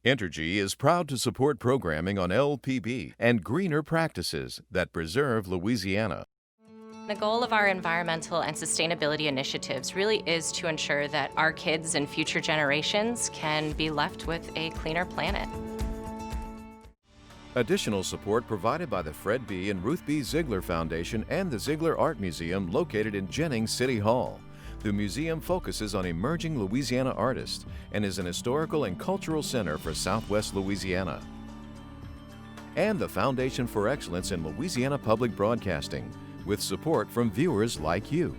Entergy is proud to support programming on LPB and greener practices that preserve Louisiana. The goal of our environmental and sustainability initiatives really is to ensure that our kids and future generations can be left with a cleaner planet. Additional support provided by the Fred B. and Ruth B. Ziegler Foundation and the Ziegler Art Museum located in Jennings City Hall. The museum focuses on emerging Louisiana artists and is an historical and cultural center for Southwest Louisiana. And the Foundation for Excellence in Louisiana Public Broadcasting, with support from viewers like you.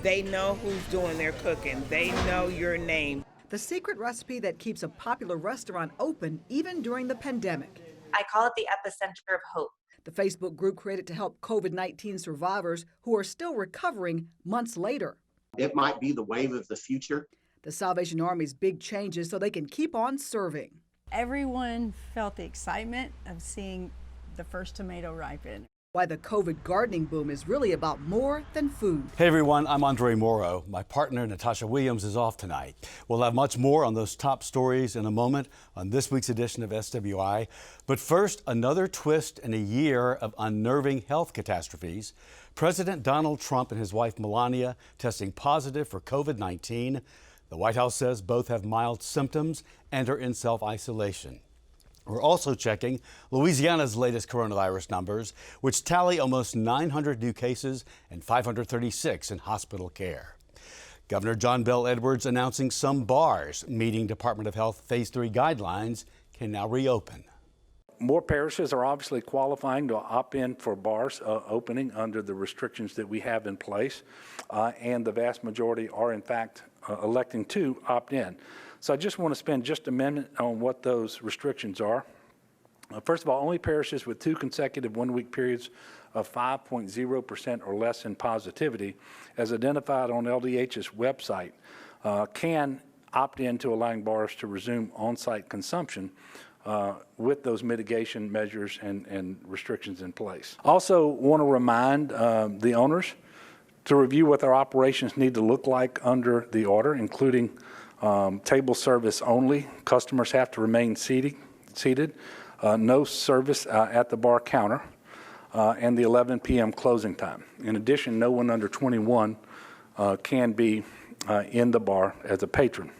They know who's doing their cooking. They know your name. The secret recipe that keeps a popular restaurant open even during the pandemic. I call it the epicenter of hope. The Facebook group created to help COVID-19 survivors who are still recovering months later. It might be the wave of the future. The Salvation Army's big changes so they can keep on serving. Everyone felt the excitement of seeing the first tomato ripen. Why the COVID gardening boom is really about more than food. Hey everyone, I'm Andre Morrow. My partner Natasha Williams is off tonight. We'll have much more on those top stories in a moment on this week's edition of SWI. But first, another twist in a year of unnerving health catastrophes. President Donald Trump and his wife Melania testing positive for COVID-19. The White House says both have mild symptoms and are in self-isolation. We're also checking Louisiana's latest coronavirus numbers, which tally almost 900 new cases and 536 in hospital care. Governor John Bel Edwards announcing some bars meeting Department of Health Phase 3 guidelines can now reopen. More parishes are obviously qualifying to opt in for bars opening under the restrictions that we have in place, and the vast majority are in fact electing to opt in. So I just want to spend just a minute on what those restrictions are. First of all, only parishes with 2 consecutive one-week periods of 5.0% or less in positivity, as identified on LDH's website, can opt in to allowing bars to resume on-site consumption with those mitigation measures and restrictions in place. Also want to remind the owners to review what their operations need to look like under the order, including table service only. Customers have to remain seated. No service at the bar counter, and the 11 p.m. closing time. In addition, no one under 21 can be in the bar as a patron.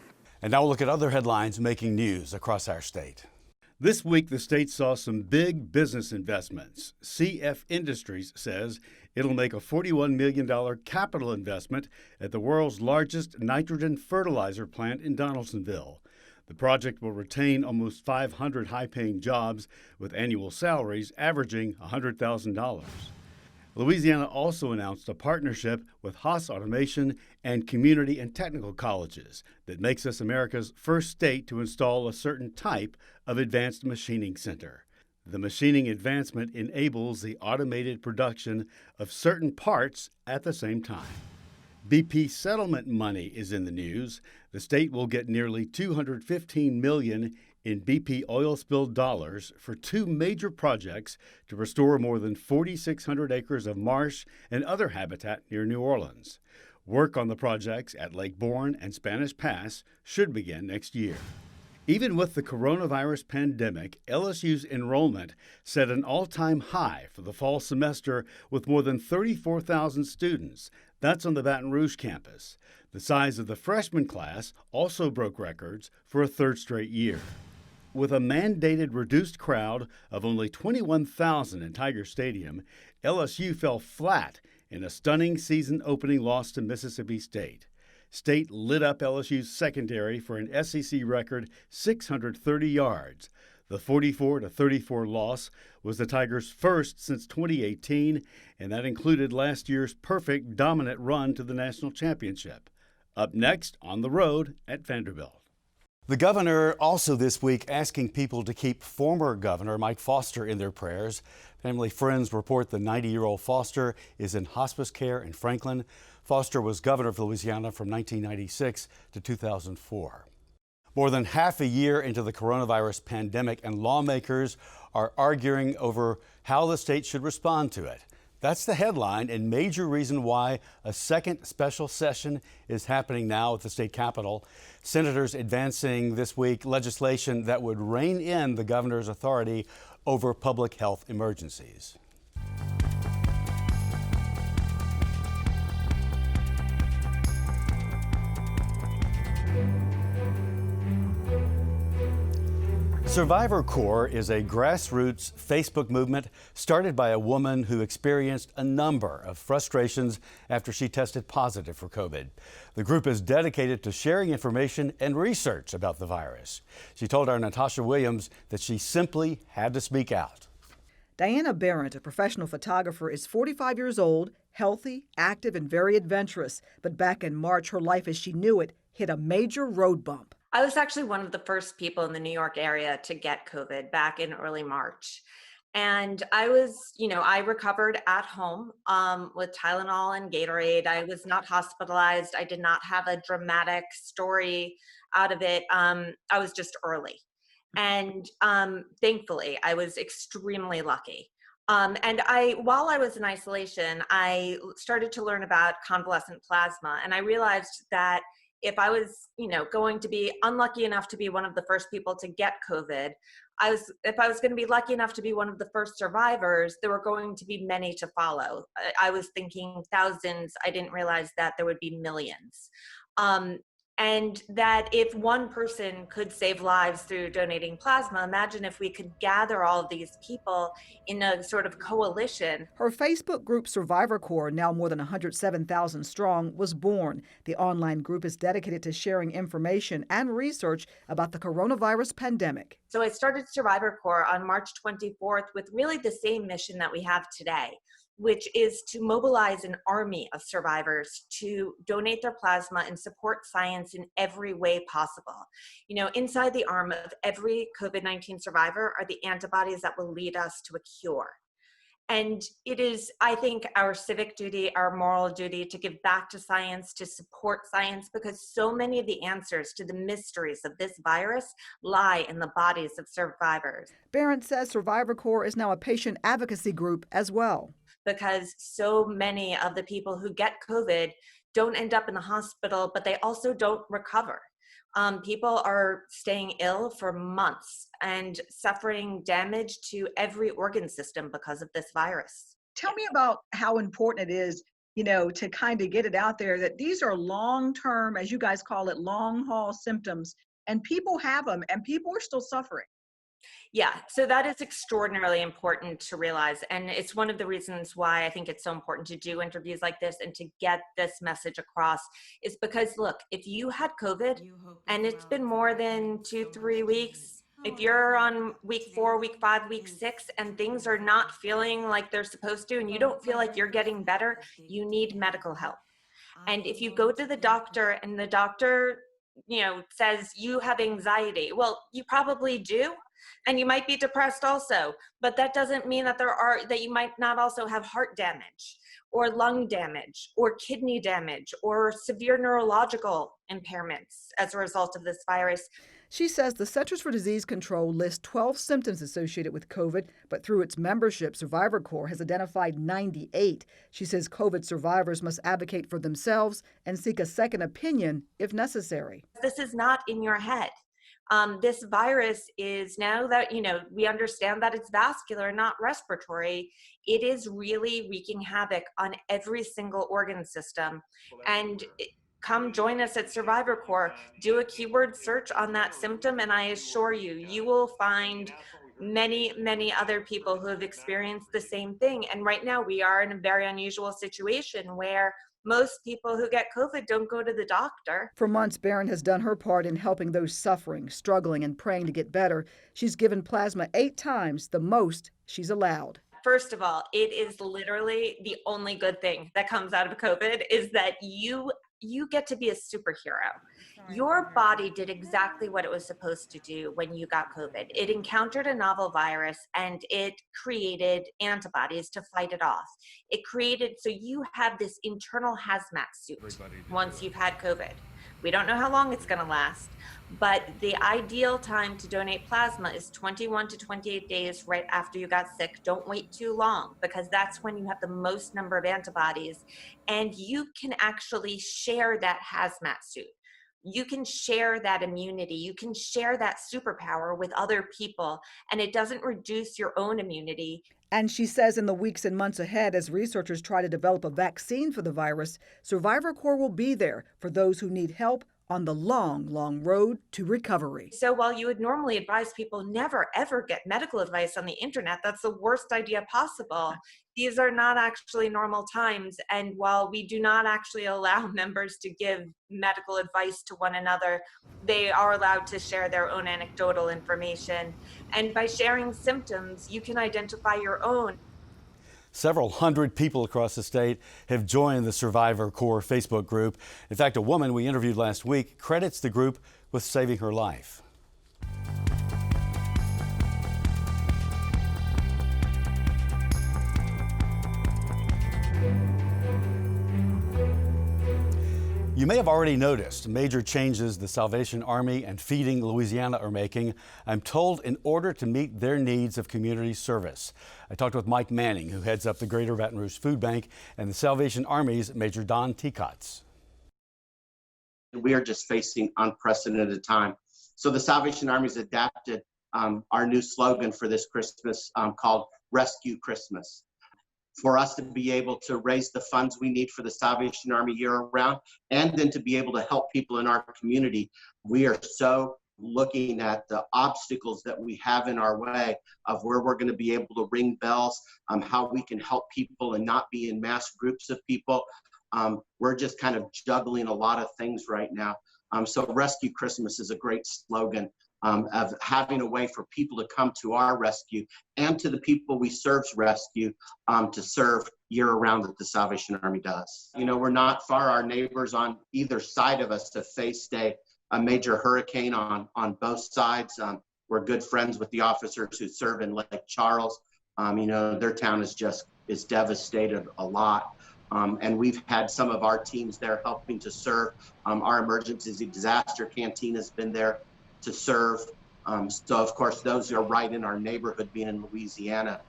And now we'll look at other headlines making news across our state. This week, the state saw some big business investments. CF Industries says it'll make a $41 million capital investment at the world's largest nitrogen fertilizer plant in Donaldsonville. The project will retain almost 500 high-paying jobs with annual salaries averaging $100,000. Louisiana also announced a partnership with Haas Automation and community and technical colleges that makes us America's first state to install a certain type of advanced machining center. The machining advancement enables the automated production of certain parts at the same time. BP settlement money is in the news. The state will get nearly $215 million in BP oil spill dollars for 2 major projects to restore more than 4,600 acres of marsh and other habitat near New Orleans. Work on the projects at Lake Bourne and Spanish Pass should begin next year. Even with the coronavirus pandemic, LSU's enrollment set an all-time high for the fall semester with more than 34,000 students. That's on the Baton Rouge campus. The size of the freshman class also broke records for a 3rd straight year. With a mandated reduced crowd of only 21,000 in Tiger Stadium, LSU fell flat in a stunning season-opening loss to Mississippi State. State lit up LSU's secondary for an SEC record 630 yards. The 44-34 loss was the Tigers' first since 2018, and that included last year's perfect dominant run to the national championship. Up next, on the road at Vanderbilt. The governor also this week asking people to keep former Governor Mike Foster in their prayers. Family friends report the 90-year-old Foster is in hospice care in Franklin. Foster was governor of Louisiana from 1996 to 2004. More than half a year into the coronavirus pandemic, and lawmakers are arguing over how the state should respond to it. That's the headline and major reason why a second special session is happening now at the state capitol. Senators advancing this week legislation that would rein in the governor's authority over public health emergencies. Survivor Corps is a grassroots Facebook movement started by a woman who experienced a number of frustrations after she tested positive for COVID. The group is dedicated to sharing information and research about the virus. She told our Natasha Williams that she simply had to speak out. Diana Barrett, a professional photographer, is 45 years old, healthy, active, and very adventurous. But back in March, her life as she knew it hit a major road bump. I was actually one of the first people in the New York area to get COVID back in early March. And I recovered at home with Tylenol and Gatorade. I was not hospitalized. I did not have a dramatic story out of it. I was just early. And thankfully, I was extremely lucky. While I was in isolation, I started to learn about convalescent plasma. And I realized that if I was, going to be unlucky enough to be one of the first people to get COVID, if I was going to be lucky enough to be one of the first survivors, there were going to be many to follow. I was thinking thousands. I didn't realize that there would be millions. And that if one person could save lives through donating plasma, imagine if we could gather all of these people in a sort of coalition. Her Facebook group Survivor Corps, now more than 107,000 strong, was born. The online group is dedicated to sharing information and research about the coronavirus pandemic. So I started Survivor Corps on March 24th with really the same mission that we have today, which is to mobilize an army of survivors to donate their plasma and support science in every way possible. Inside the arm of every COVID-19 survivor are the antibodies that will lead us to a cure. And it is, I think, our civic duty, our moral duty to give back to science, to support science, because so many of the answers to the mysteries of this virus lie in the bodies of survivors. Barron says Survivor Corps is now a patient advocacy group as well, because so many of the people who get COVID don't end up in the hospital, but they also don't recover. People are staying ill for months and suffering damage to every organ system because of this virus. Tell me about how important it is, to kind of get it out there that these are long-term, as you guys call it, long-haul symptoms, and people have them and people are still suffering. Yeah, so that is extraordinarily important to realize. And it's one of the reasons why I think it's so important to do interviews like this and to get this message across, is because, look, if you had COVID and it's been more than 2-3 weeks, if you're on week 4, week 5, week 6, and things are not feeling like they're supposed to, and you don't feel like you're getting better, you need medical help. And if you go to the doctor and the doctor, says you have anxiety, well, you probably do. And you might be depressed also, but that doesn't mean that you might not also have heart damage or lung damage or kidney damage or severe neurological impairments as a result of this virus. She says the Centers for Disease Control lists 12 symptoms associated with COVID, but through its membership, Survivor Corps has identified 98. She says COVID survivors must advocate for themselves and seek a second opinion if necessary. This is not in your head. This virus is, now that, we understand that it's vascular, not respiratory, it is really wreaking havoc on every single organ system. And come join us at Survivor Corps, do a keyword search on that symptom, and I assure you, you will find many, many other people who have experienced the same thing. And right now we are in a very unusual situation where most people who get COVID don't go to the doctor. For months, Barron has done her part in helping those suffering, struggling, and praying to get better. She's given plasma 8 times, the most she's allowed. First of all, it is literally the only good thing that comes out of COVID is that you get to be a superhero. Your body did exactly what it was supposed to do when you got COVID. It encountered a novel virus and it created antibodies to fight it off. So you have this internal hazmat suit once you've had COVID. We don't know how long it's going to last, but the ideal time to donate plasma is 21 to 28 days right after you got sick. Don't wait too long, because that's when you have the most number of antibodies, and you can actually share that hazmat suit. You can share that immunity. You can share that superpower with other people, and it doesn't reduce your own immunity. And she says in the weeks and months ahead, as researchers try to develop a vaccine for the virus, Survivor Corps will be there for those who need help on the long, long road to recovery. So while you would normally advise people never, ever get medical advice on the internet, that's the worst idea possible. These are not actually normal times. And while we do not actually allow members to give medical advice to one another, they are allowed to share their own anecdotal information. And by sharing symptoms, you can identify your own. Several hundred people across the state have joined the Survivor Corps Facebook group. In fact, a woman we interviewed last week credits the group with saving her life. You may have already noticed major changes the Salvation Army and Feeding Louisiana are making, I'm told, in order to meet their needs of community service. I talked with Mike Manning, who heads up the Greater Baton Rouge Food Bank, and the Salvation Army's Major Donald Tekautz. We are just facing unprecedented time. So the Salvation Army's adapted our new slogan for this Christmas called Rescue Christmas. For us to be able to raise the funds we need for the Salvation Army year-round, and then to be able to help people in our community. We are so looking at the obstacles that we have in our way of where we're going to be able to ring bells, how we can help people and not be in mass groups of people. We're just kind of juggling a lot of things right now. So Rescue Christmas is a great slogan of having a way for people to come to our rescue and to the people we serve's rescue to serve year-round that the Salvation Army does. You know, we're not far. Our neighbors on either side of us have faced a major hurricane on both sides. We're good friends with the officers who serve in Lake Charles. You know, their town is devastated a lot. And we've had some of our teams there helping to serve. Our emergency disaster canteen has been there to serve. So of course, those are right in our neighborhood being in Louisiana.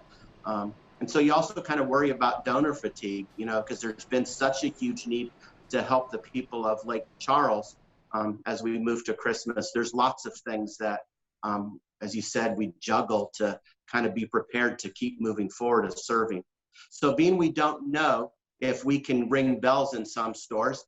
And so you also kind of worry about donor fatigue, you know, because there's been such a huge need to help the people of Lake Charles as we move to Christmas. There's lots of things that, as you said, we juggle to kind of be prepared to keep moving forward as serving. So being we don't know if we can ring bells in some stores,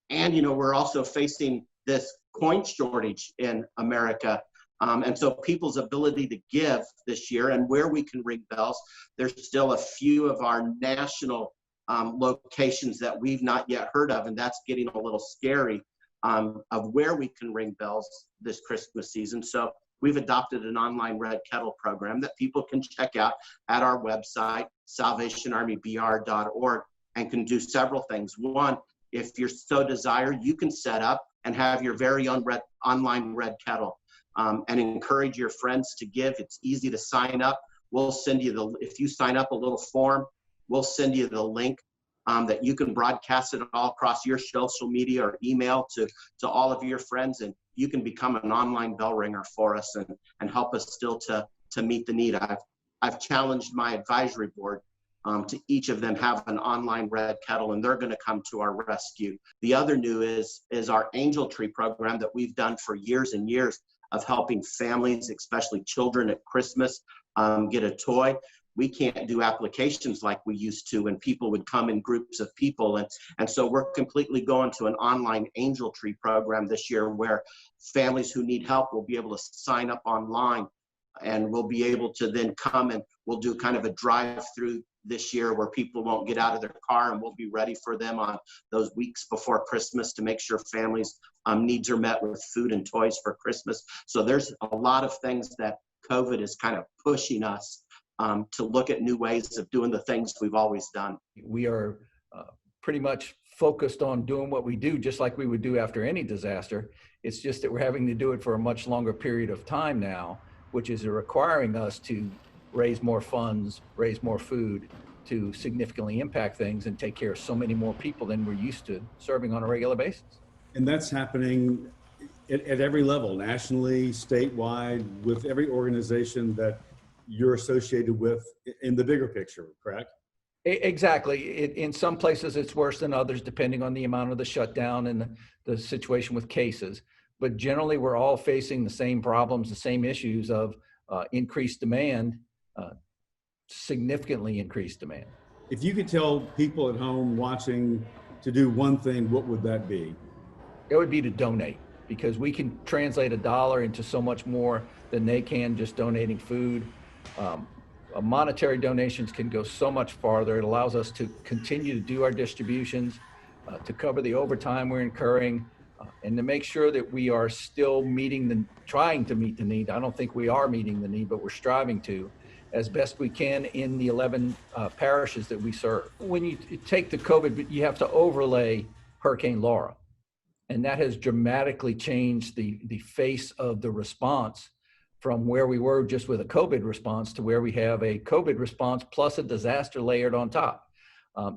and, you know, we're also facing this coin shortage in America. And so people's ability to give this year and where we can ring bells, there's still a few of our national locations that we've not yet heard of, and that's getting a little scary of where we can ring bells this Christmas season. So we've adopted an online Red Kettle program that people can check out at our website, salvationarmybr.org, and can do several things. One, if you're so desire, you can set up and have your very own online Red Kettle and encourage your friends to give. It's easy to sign up. We'll send you if you sign up a little form, we'll send you the link that you can broadcast it all across your social media or email to all of your friends, and you can become an online bell ringer for us and help us still to meet the need. I've challenged my advisory board to each of them have an online Red Kettle, and they're going to come to our rescue. The other new is our Angel Tree program that we've done for years and years of helping families, especially children at Christmas, get a toy. We can't do applications like we used to when people would come in groups of people. And so we're completely going to an online Angel Tree program this year where families who need help will be able to sign up online, and we'll be able to then come and we'll do kind of a drive-through this year where people won't get out of their car, and we'll be ready for them on those weeks before Christmas to make sure families' needs are met with food and toys for Christmas. So there's a lot of things that COVID is kind of pushing us to look at new ways of doing the things we've always done. We are pretty much focused on doing what we do just like we would do after any disaster. It's just that we're having to do it for a much longer period of time now, which is requiring us to raise more funds, raise more food to significantly impact things and take care of so many more people than we're used to serving on a regular basis. And that's happening at every level, nationally, statewide, with every organization that you're associated with in the bigger picture, correct? Exactly. In some places it's worse than others, depending on the amount of the shutdown and the situation with cases. But generally, we're all facing the same problems, the same issues of increased demand, significantly increased demand. If you could tell people at home watching to do one thing, what would that be? It would be to donate, because we can translate a dollar into so much more than they can just donating food. Monetary donations can go so much farther. It allows us to continue to do our distributions, to cover the overtime we're incurring, and to make sure that we are still trying to meet the need. I don't think we are meeting the need, but we're striving to, as best we can in the 11 parishes that we serve. When you take the COVID, you have to overlay Hurricane Laura. And that has dramatically changed the face of the response from where we were just with a COVID response to where we have a COVID response plus a disaster layered on top.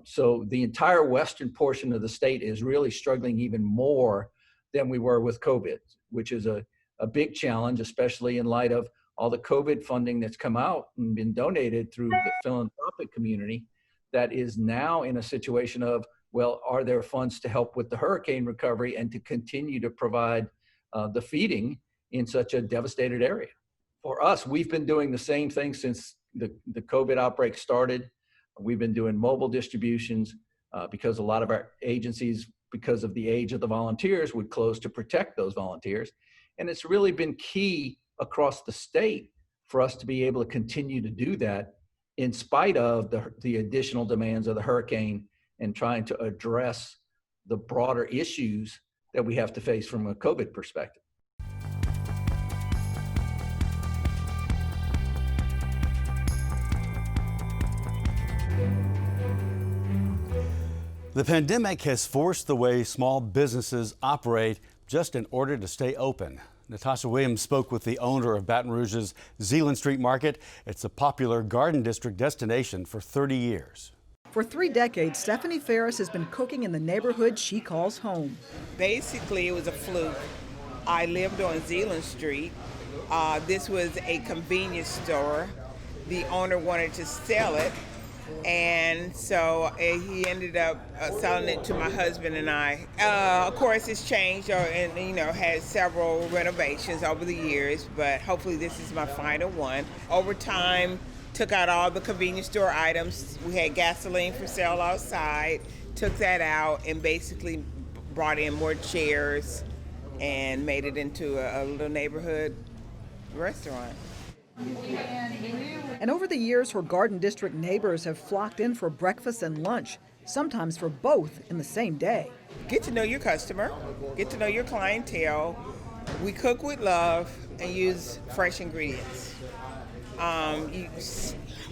So the entire western portion of the state is really struggling even more than we were with COVID, which is a big challenge, especially in light of all the COVID funding that's come out and been donated through the philanthropic community that is now in a situation of, well, are there funds to help with the hurricane recovery and to continue to provide the feeding in such a devastated area? For us, we've been doing the same thing since the COVID outbreak started. We've been doing mobile distributions because a lot of our agencies, because of the age of the volunteers, would close to protect those volunteers. And it's really been key across the state for us to be able to continue to do that in spite of the additional demands of the hurricane and trying to address the broader issues that we have to face from a COVID perspective. The pandemic has forced the way small businesses operate just in order to stay open. Natasha Williams spoke with the owner of Baton Rouge's Zeeland Street Market. It's a popular Garden District destination for 30 years. For 3 decades, Stephanie Phares has been cooking in the neighborhood she calls home. Basically, it was a fluke. I lived on Zeeland Street. This was a convenience store. The owner wanted to sell it, and so he ended up selling it to my husband and I. Of course, it's changed and had several renovations over the years, but hopefully this is my final one. Over time, took out all the convenience store items. We had gasoline for sale outside, took that out and basically brought in more chairs and made it into a little neighborhood restaurant. And over the years, her Garden District neighbors have flocked in for breakfast and lunch, sometimes for both in the same day. Get to know your customer, get to know your clientele. We cook with love and use fresh ingredients.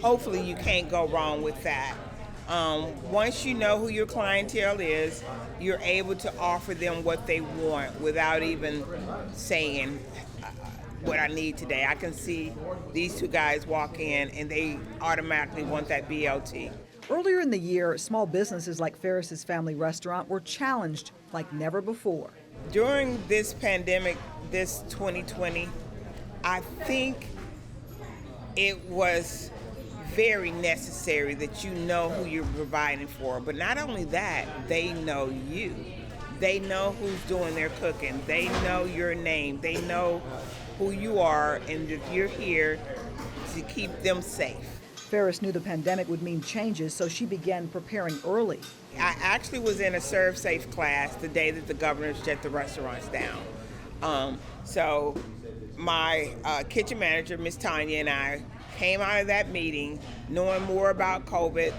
Hopefully you can't go wrong with that. Once you know who your clientele is, you're able to offer them what they want without even saying what I need today. I can see these 2 guys walk in and they automatically want that BLT. Earlier in the year, small businesses like Phares' Family Restaurant were challenged like never before. During this pandemic, this 2020, I think it was very necessary that you know who you're providing for. But not only that, they know you. They know who's doing their cooking. They know your name. They know who you are, and that you're here to keep them safe. Phares knew the pandemic would mean changes, so she began preparing early. I actually was in a Serve Safe class the day that the governor shut the restaurants down. So my kitchen manager, Miss Tanya, and I came out of that meeting knowing more about COVID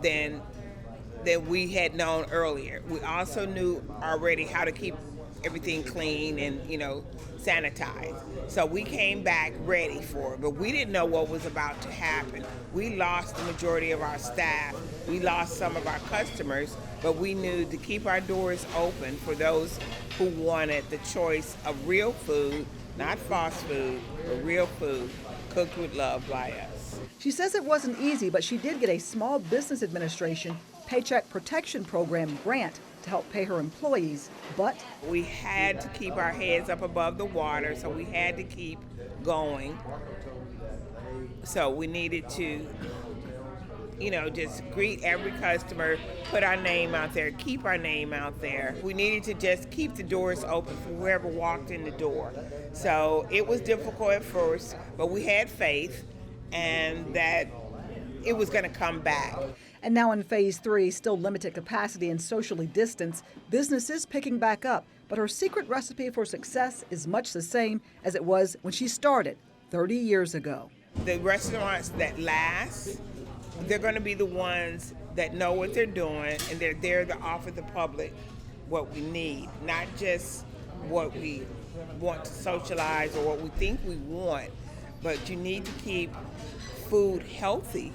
than we had known earlier. We also knew already how to keep everything clean and, sanitized. So we came back ready for it, but we didn't know what was about to happen. We lost the majority of our staff. We lost some of our customers, but we knew to keep our doors open for those who wanted the choice of real food, not fast food, but real food, cooked with love by us. She says it wasn't easy, but she did get a Small Business Administration Paycheck Protection Program grant to help pay her employees, but we had to keep our heads up above the water, so we had to keep going. So we needed to, just greet every customer, put our name out there, keep our name out there. We needed to just keep the doors open for whoever walked in the door. So it was difficult at first, but we had faith and that it was going to come back. And now in phase 3, still limited capacity and socially distanced, business is picking back up. But her secret recipe for success is much the same as it was when she started 30 years ago. The restaurants that last, they're going to be the ones that know what they're doing, and they're there to offer the public what we need, not just what we want to socialize or what we think we want, but you need to keep food healthy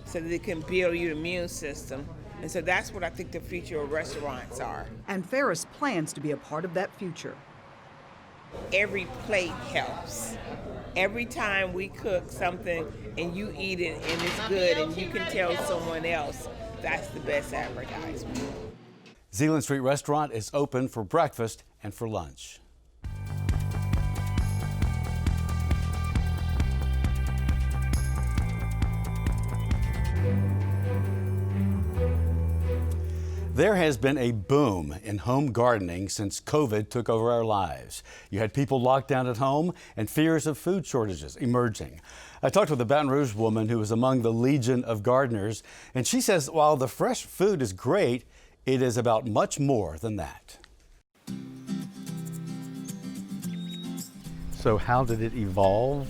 so that it can build your immune system. And so that's what I think the future of restaurants are. And Phares plans to be a part of that future. Every plate helps. Every time we cook something and you eat it and it's good and you can tell someone else, that's the best advertisement. Zeeland Street Restaurant is open for breakfast and for lunch. There has been a boom in home gardening since COVID took over our lives. You had people locked down at home and fears of food shortages emerging. I talked with a Baton Rouge woman who was among the legion of gardeners, and she says while the fresh food is great, it is about much more than that. So how did it evolve?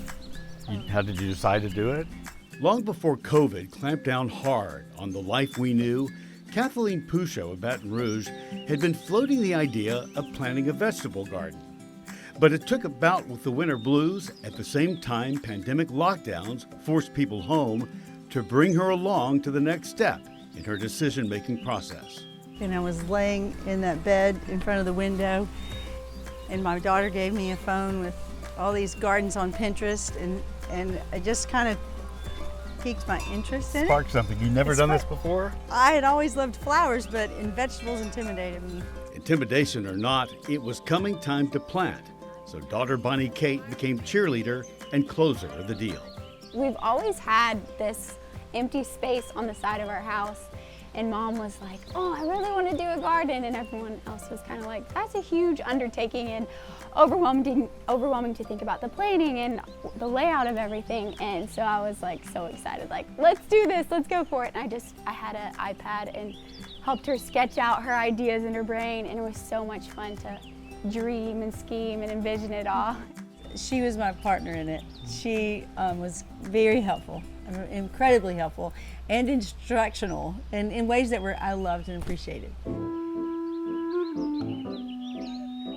How did you decide to do it? Long before COVID clamped down hard on the life we knew, Kathleen Pourciau of Baton Rouge had been floating the idea of planting a vegetable garden. But it took a bout with the winter blues at the same time pandemic lockdowns forced people home to bring her along to the next step in her decision-making process. And I was laying in that bed in front of the window, and my daughter gave me a phone with all these gardens on Pinterest, and I just kind of piqued my interest in it. Sparked something. You've never done this before? I had always loved flowers, but in vegetables intimidated me. Intimidation or not, it was coming time to plant. So daughter Bonnie Kate became cheerleader and closer of the deal. We've always had this empty space on the side of our house, and Mom was like, oh, I really want to do a garden, and everyone else was kind of like, that's a huge undertaking and overwhelming to think about the planning and the layout of everything. And so I was like so excited, like, let's do this, let's go for it. And I had an iPad and helped her sketch out her ideas in her brain, and it was so much fun to dream and scheme and envision it all. She was my partner in it. She was very helpful, incredibly helpful, and instructional, and in ways that I loved and appreciated.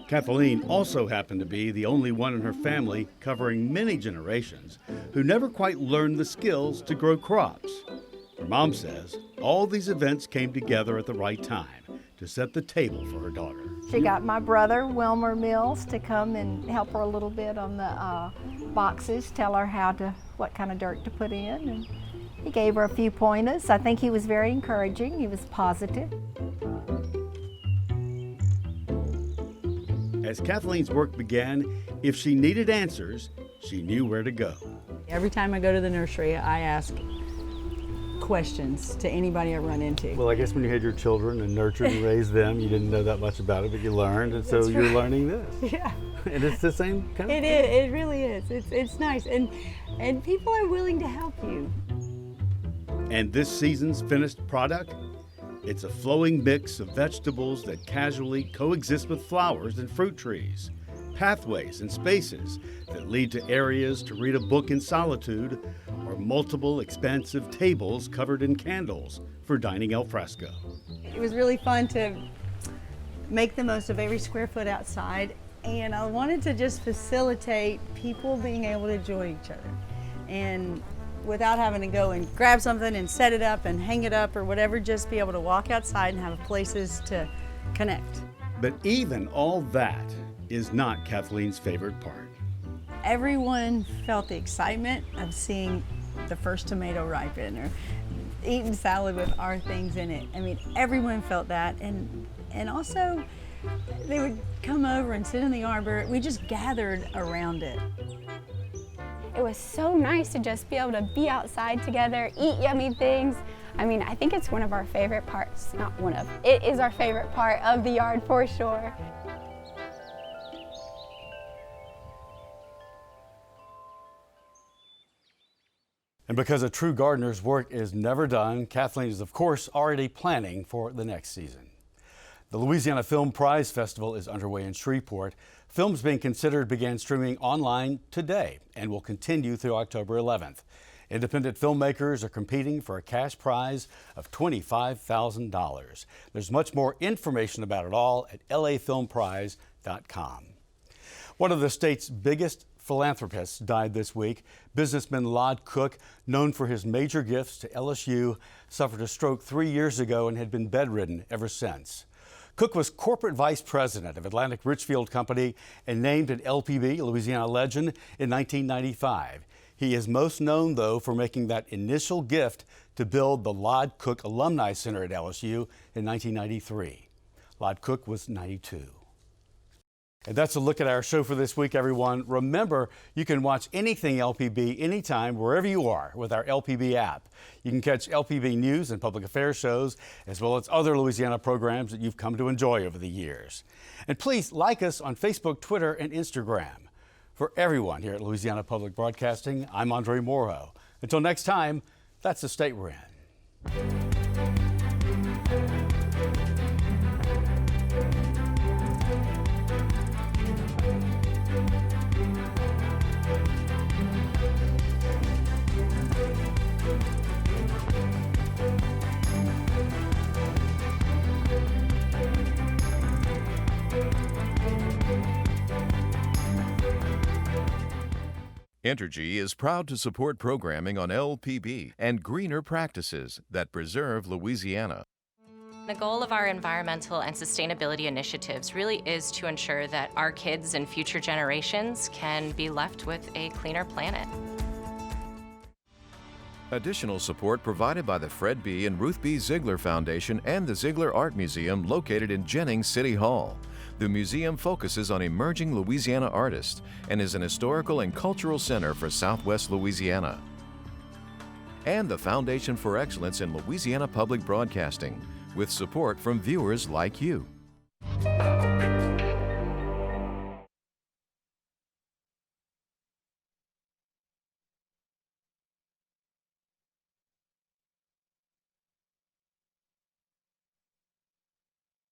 Kathleen also happened to be the only one in her family covering many generations who never quite learned the skills to grow crops. Her mom says all these events came together at the right time to set the table for her daughter. She got my brother, Wilmer Mills, to come and help her a little bit on the boxes, tell her what kind of dirt to put in. And he gave her a few pointers. I think he was very encouraging. He was positive. As Kathleen's work began, if she needed answers, she knew where to go. Every time I go to the nursery, I ask questions to anybody I run into. Well, I guess when you had your children and nurtured and raised them, you didn't know that much about it, but you learned, and so you're learning this. Yeah. And it's the same kind of thing. It is. It really is. It's nice, and people are willing to help you. And this season's finished product? It's a flowing mix of vegetables that casually coexist with flowers and fruit trees, pathways and spaces that lead to areas to read a book in solitude, or multiple expansive tables covered in candles for dining al fresco. It was really fun to make the most of every square foot outside, and I wanted to just facilitate people being able to enjoy each other, and without having to go and grab something and set it up and hang it up or whatever, just be able to walk outside and have places to connect. But even all that is not Kathleen's favorite part. Everyone felt the excitement of seeing the first tomato ripen or eating salad with our things in it. I mean, everyone felt that, and And also, they would come over and sit in the arbor. We just gathered around it. It was so nice to just be able to be outside together, eat yummy things. I mean, I think it's one of our favorite parts, not one of, it is our favorite part of the yard for sure. And because a true gardener's work is never done, Kathleen is, of course, already planning for the next season. The Louisiana Film Prize Festival is underway in Shreveport. Films being considered began streaming online today and will continue through October 11th. Independent filmmakers are competing for a cash prize of $25,000. There's much more information about it all at lafilmprize.com. One of the state's biggest philanthropists died this week. Businessman Lod Cook, known for his major gifts to LSU, suffered a stroke 3 years ago and had been bedridden ever since. Cook was corporate vice president of Atlantic Richfield Company and named an LPB Louisiana Legend in 1995. He is most known, though, for making that initial gift to build the Lod Cook Alumni Center at LSU in 1993. Lod Cook was 92. And that's a look at our show for this week, everyone. Remember, you can watch anything LPB anytime, wherever you are, with our LPB app. You can catch LPB news and public affairs shows, as well as other Louisiana programs that you've come to enjoy over the years. And please like us on Facebook, Twitter, and Instagram. For everyone here at Louisiana Public Broadcasting, I'm Andre Morho. Until next time, that's the state we're in. Entergy is proud to support programming on LPB and greener practices that preserve Louisiana. The goal of our environmental and sustainability initiatives really is to ensure that our kids and future generations can be left with a cleaner planet. Additional support provided by the Fred B. and Ruth B. Ziegler Foundation and the Ziegler Art Museum located in Jennings City Hall. The museum focuses on emerging Louisiana artists and is an historical and cultural center for Southwest Louisiana. And the Foundation for Excellence in Louisiana Public Broadcasting, with support from viewers like you.